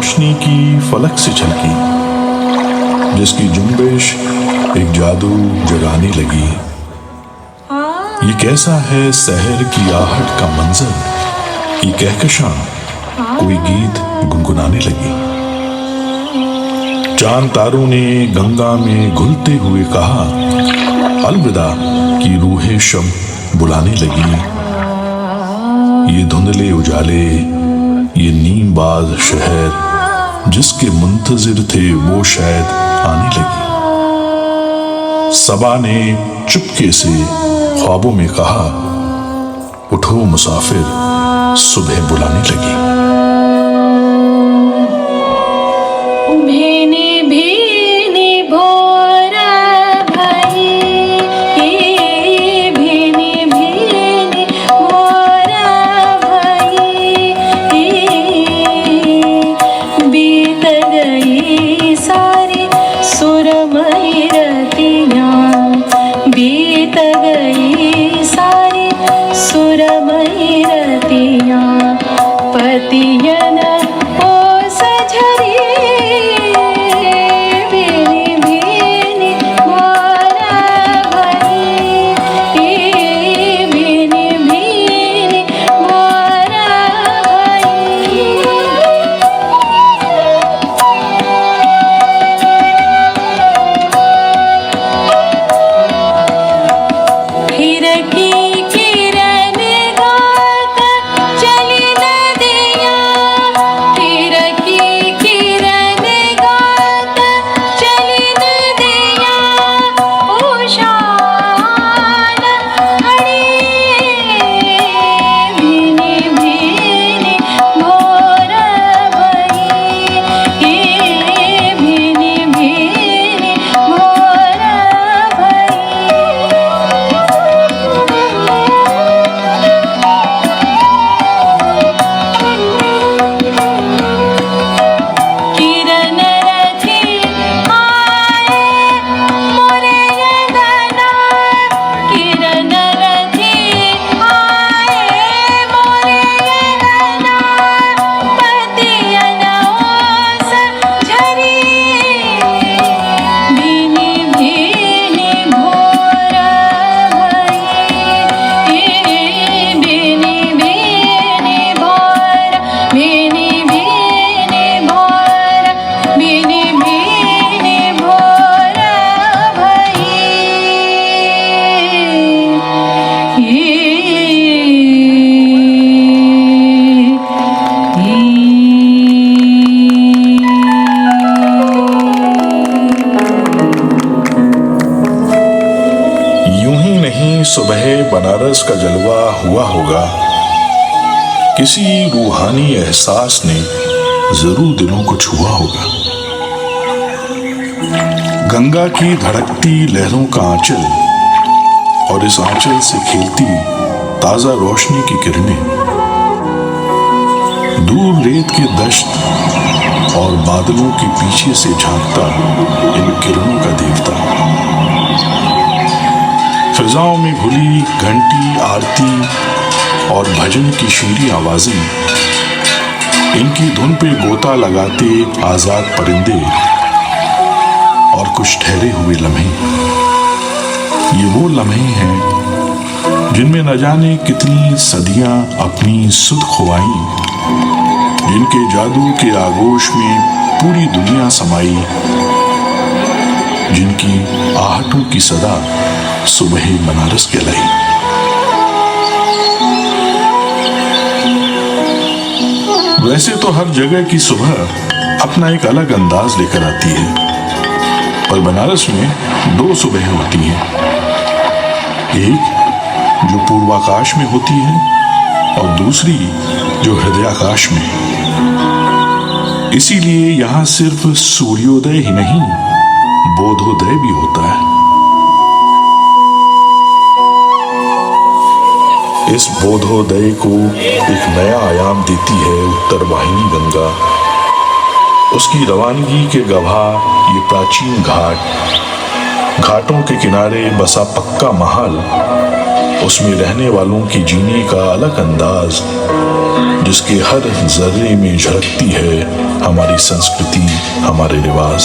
रोशनी की फलक से झलकी, जिसकी जुम्बिश एक जादू जगाने लगी। ये कैसा है शहर की आहट का मंजर, ये कहकशां कोई गीत गुनगुनाने लगी। चांद तारों ने गंगा में घुलते हुए कहा, अलविदा की रूहे शब बुलाने लगी। ये धुंधले उजाले, ये नीमबाज शहर जिसके मुंतजिर थे वो शायद आने लगी। सबा ने चुपके से ख्वाबों में कहा, उठो मुसाफिर सुबह बुलाने लगी। सुबह बनारस का जलवा हुआ होगा, किसी रूहानी एहसास ने जरूर दिलों को छुआ होगा। गंगा की धड़कती लहरों का आंचल और इस आंचल से खेलती ताजा रोशनी की किरणें, दूर रेत के दश्त और बादलों के पीछे से झांकता इन किरणों का देवता, फिजाओं में घुली घंटी आरती और भजन की शीरी आवाजें, इनकी धुन पे गोता लगाते आजाद परिंदे और कुछ ठहरे हुए लम्हे। ये वो लम्हे हैं जिनमें न जाने कितनी सदियां अपनी सुध खुआई, जिनके जादू के आगोश में पूरी दुनिया समाई, जिनकी आहटों की सदा सुबह बनारस कहलाई। वैसे तो हर जगह की सुबह अपना एक अलग अंदाज लेकर आती है, पर बनारस में दो सुबह होती हैं, एक जो पूर्वाकाश में होती है और दूसरी जो हृदयाकाश में। इसीलिए यहां सिर्फ सूर्योदय ही नहीं, बोधोदय भी होता है। इस बोधोदय को एक नया आयाम देती है उत्तर वाहिनी गंगा। उसकी रवानगी के गवाह ये प्राचीन घाटों के किनारे बसा पक्का महल, उसमें रहने वालों की जीने का अलग अंदाज जिसके हर जर्रे में झलकती है हमारी संस्कृति, हमारे रिवाज।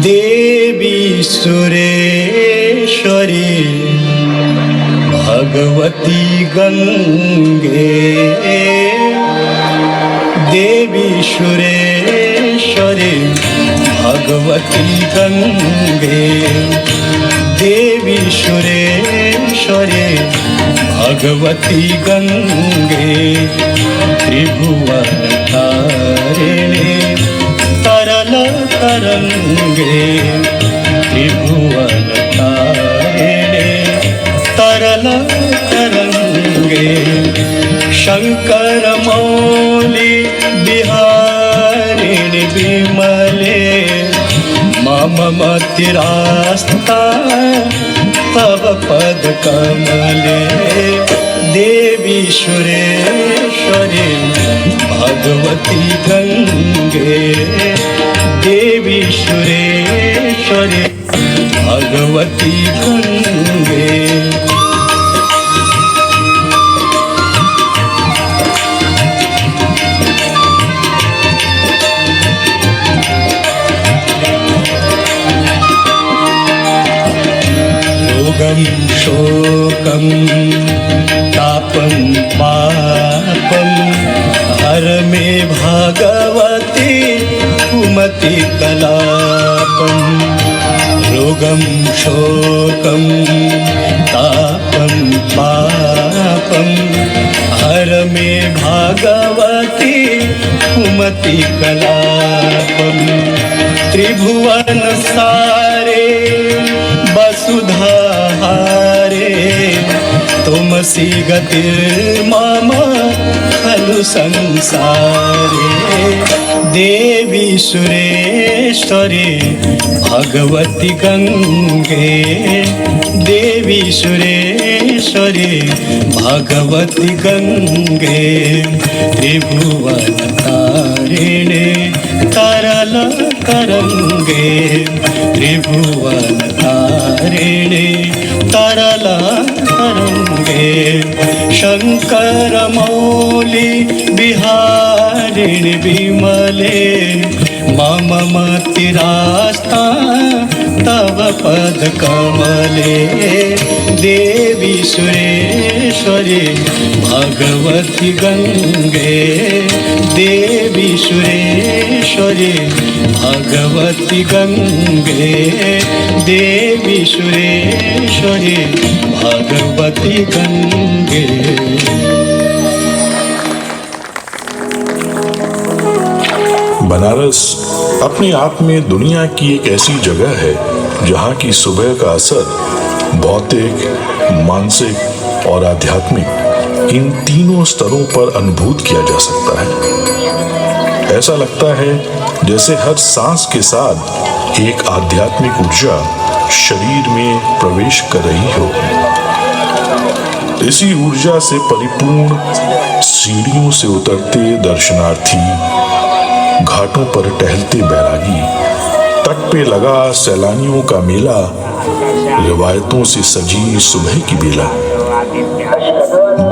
देवी सुरेश्वरी भगवती गंगे, देवी सुरेश्वरी भगवती गंगे, देवी सुरेश्वरी भगवती गंगे, त्रिभुवन तारिणी तरल तरंगे, त्रिभुवन तारिणी तरल तरंगे, शंकर मौली बिहारिणी विमले, मम मतिरास्ता तव पद कमले, देवी सुरेश्वरी भगवती गंगे, देवी सुरेश्वरी भगवती गंगे। रोगं शोकं तापं पापं हर मे भगवती कुमति कलापं, रोगं शोकं तापं पापं हर मे भगवती कुमति कलापं, त्रिभुवन सारे वसुधाहारे तुमसि गतिर्मम खलु संसारे, देवी सुरेश्वरी भगवती गंगे, देवी सुरेश्वरी भगवती गंगे, त्रिभुवन तारिणी तरल तरंगे, त्रिभुवन तारिणी तरल तरंगे, शंकर मौली बिहारिणी विमले, मम मतिरास्ता तव पद कमले, देवी सुरेश्वरी भगवती गंगे, देवी सुरेश्वरी भगवती गंगे, देवी सुरेश्वरी भगवती गंगे। बनारस अपने आप में दुनिया की एक ऐसी जगह है जहाँ की सुबह का असर भौतिक, मानसिक और आध्यात्मिक इन तीनों स्तरों पर अनुभूत किया जा सकता है। ऐसा लगता है जैसे हर सांस के साथ एक आध्यात्मिक ऊर्जा शरीर में प्रवेश कर रही हो। इसी ऊर्जा से परिपूर्ण सीढ़ियों से उतरते दर्शनार्थी, घाटों पर टहलते बैरागी, तट पे लगा सैलानियों का मेला, रिवायतों से सजी सुबह की बेला,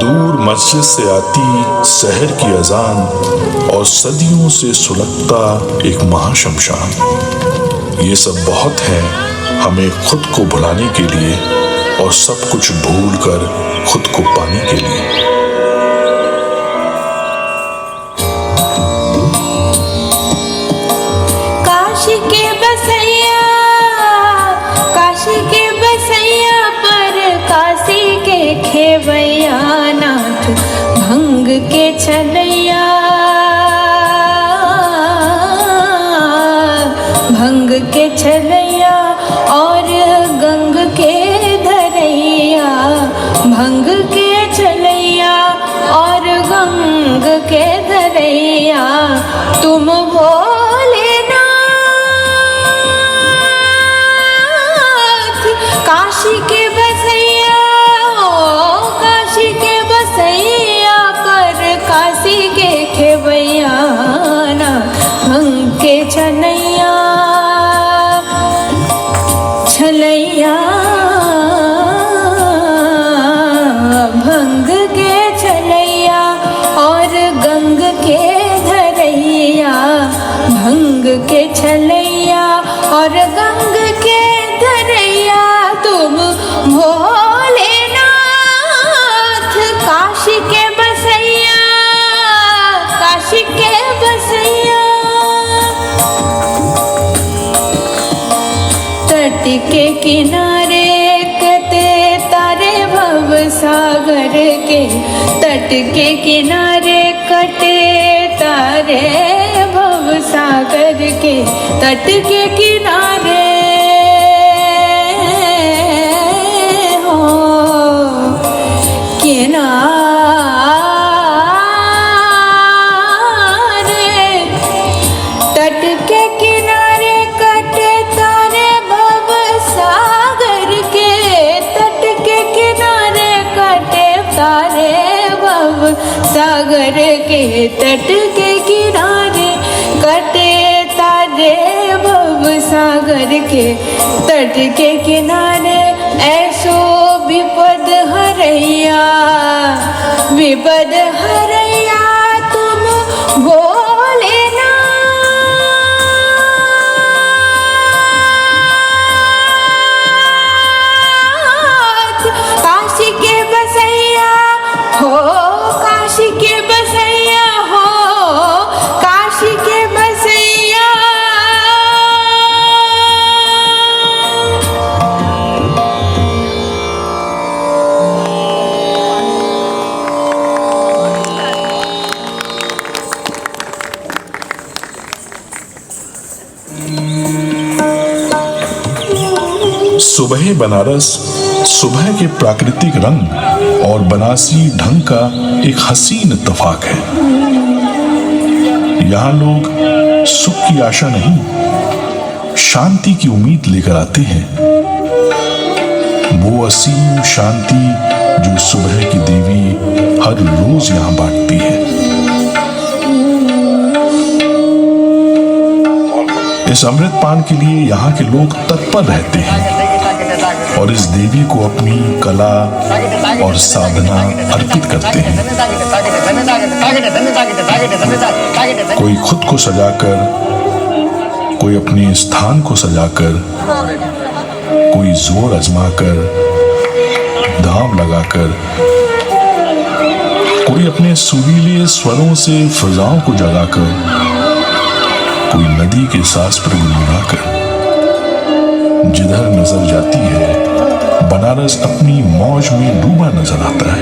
दूर मस्जिद से आती शहर की अजान और सदियों से सुलगता एक महाशमशान। ये सब बहुत है हमें खुद को भुलाने के लिए और सब कुछ भूल कर खुद को पाने के लिए। काशी के बसैया पर काशी के खेवैया, नाथ भंग के छलैया, भंग के छलैया और गंग के धरैया, भंग के छलैया और गंग के धरैया, तुम भोलेनाथ काशी के बसैया, ओ काशी के बसैया पर काशी के खेवैया, ना भंग के छलैया, छलैया के किनारे कटे तारे भव सागर के, तट के किनारे कटे तारे भव सागर के, तट के किनारे हो किनारे, तट के किनारे कटे तारे भव सागर के, तट के किनारे कटे तारे भव सागर के, तट के किनारे कटे तारे भव सागर के, तट के किनारे ऐसो विपद हरैया, विपद हरैया तुम भोलेनाथ, काशी के बसैया हो, काशी के बसैया हो, काशी के बसैया। सुबह बनारस सुबह के प्राकृतिक रंग और बनारसी ढंग का एक हसीन इत्तेफाक है। यहाँ लोग सुख की आशा नहीं, शांति की उम्मीद लेकर आते हैं। वो असीम शांति जो सुबह की देवी हर रोज यहाँ बांटती है। इस अमृत पान के लिए यहाँ के लोग तत्पर रहते हैं और इस देवी को अपनी कला और साधना अर्पित करते हैं। कोई खुद को सजाकर, कोई अपने स्थान को सजाकर, कोई जोर आजमाकर, दांव लगाकर, कोई अपने सुरीले स्वरों से फिजाओं को जगाकर, कोई नदी के सास पर गुनगुनाकर। जिधर नजर जाती है बनारस अपनी मौज में डूबा नजर आता है।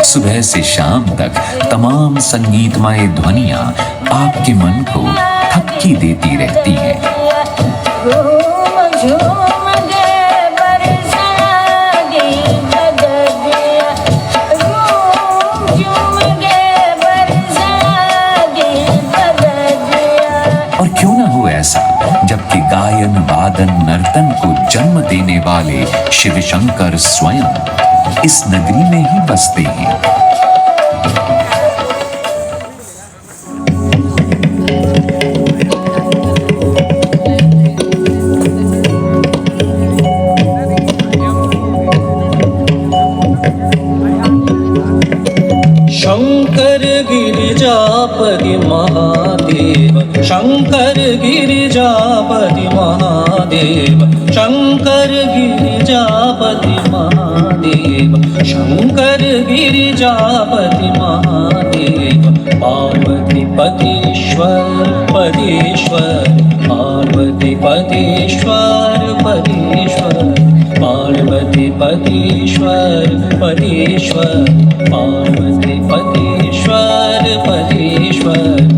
सुबह से शाम तक तमाम संगीतमय ध्वनियां आपके मन को थपकी देती रहती हैं। और क्यों ना हो ऐसा, जबकि गायन वादन नर्तन को जन्म देने वाले शिव शंकर स्वयं इस नगरी में ही बसते हैं। गिरिजापति महादेव, शंकर गिरिजापति महादेव, शंकर गिरिजापति महादेव, शंकर गिरिजापति महादेव, पार्वती पतीश्वर परेश्वर, पार्वती पतीश्वर परेश्वर, पार्वती पतीश्वर परेश्वर, पार्वती पतीश्वर परेश्वर।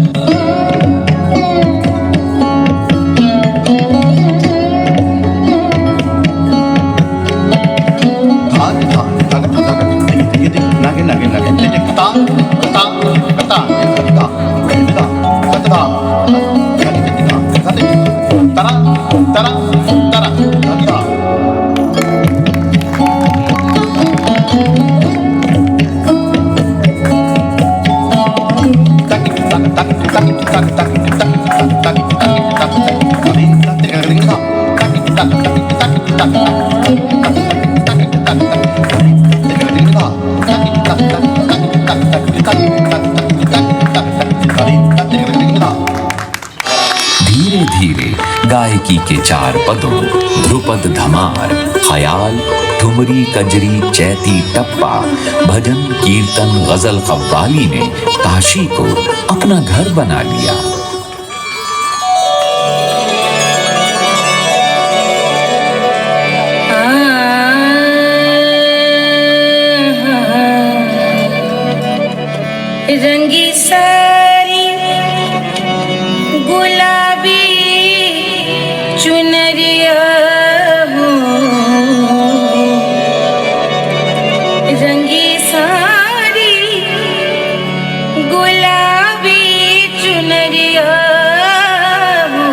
धीरे धीरे गायकी के चार पदों ध्रुपद धमार, ख्याल, ठुमरी, कजरी, चैती, टप्पा, भजन, कीर्तन, गजल कव्वाली ने काशी को अपना घर बना लिया। रंगी सारी गुलाबी चुनरिया हो, रंगी सारी गुलाबी चुनरिया हो,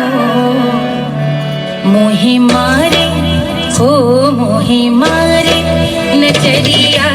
मोहि मारे हो मोहि मारे नजरिया